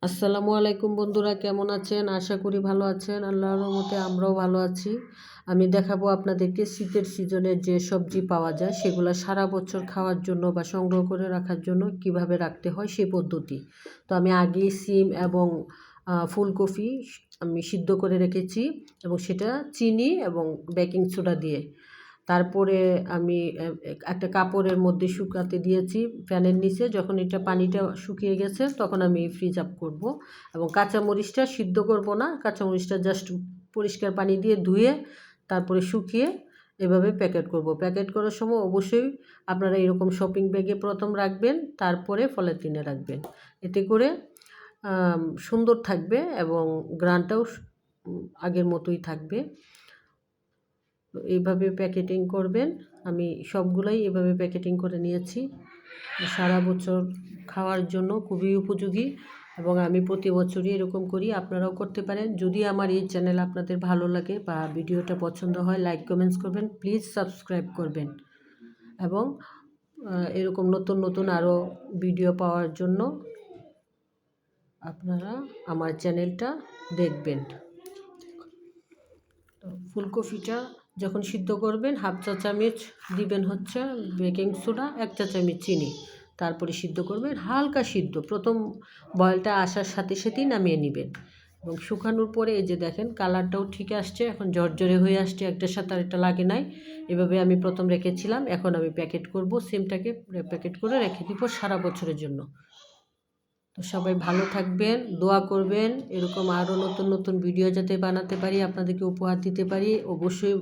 আসসালামু আলাইকুম বন্ধুরা, কেমন আছেন? আশা করি ভালো আছেন। আল্লাহর রহমতে আমরাও ভালো আছি। আমি দেখাবো আপনাদেরকে শীতের সিজনে যে সবজি পাওয়া যায় সেগুলো সারা বছর খাওয়ার জন্য বা সংগ্রহ করে রাখার জন্য কিভাবে রাখতে হয় সেই পদ্ধতি। তো আমি আগেই সিম এবং ফুলকপি আমি সিদ্ধ করে রেখেছি এবং সেটা চিনি এবং বেকিং সোডা দিয়ে। তারপরে আমি একটা কাপড়ের মধ্যে শুকাতে দিয়েছি ফ্যানের নিচে। যখন এটা পানিটা শুকিয়ে গেছে তখন আমি ফ্রিজ আপ করব এবং কাঁচামরিচটা সিদ্ধ করব না, কাঁচামরিচটা জাস্ট পরিষ্কার পানি দিয়ে ধুয়ে তারপরে শুকিয়ে এভাবে প্যাকেট করব। প্যাকেট করার সময় অবশ্যই আপনারা এরকম শপিং ব্যাগে প্রথম রাখবেন, তারপরে পলিথিনে রাখবেন। এতে করে সুন্দর থাকবে এবং ঘ্রাণটাও আগের মতোই থাকবে। এইভাবে প্যাকেটিং করবেন। আমি সবগুলাই এভাবে প্যাকেটিং করে নিয়েছি। সারা বছর খাওয়ার জন্য খুবই উপযোগী এবং আমি প্রতি বছরই এরকম করি। আপনারাও করতে পারেন। যদি আমার এই চ্যানেল আপনাদের ভালো লাগে বা ভিডিওটা পছন্দ হয়, লাইক কমেন্টস করবেন, প্লিজ সাবস্ক্রাইব করবেন এবং এরকম নতুন নতুন আরও ভিডিও পাওয়ার জন্য আপনারা আমার চ্যানেলটা দেখবেন। তো ফুলকপিটা যখন সিদ্ধ করবেন হাফ চা চামচ দিবেন হচ্ছে বেকিং সোডা, 1 চা চামচ চিনি, তারপরে সিদ্ধ করবেন হালকা সিদ্ধ। প্রথম বয়েলটা আসার সাথে সাথেই নামিয়ে নেবেন এবং শুকানোর পরে এই যে দেখেন কালারটাও ঠিক আসছে, এখন ঝরঝরে হয়ে আসছে, একটার সাথে আরেকটা লাগে নাই। এভাবে আমি প্রথম রেখেছিলাম, এখন আমি প্যাকেট করব। সিমটাকে প্যাকেট করে রেখে দিব সারা বছরের জন্য। তো সবাই ভালো থাকবেন, দোয়া করবেন এরকম আরও নতুন নতুন ভিডিও যাতে বানাতে পারি, আপনাদেরকে উপহার দিতে পারি। অবশ্যই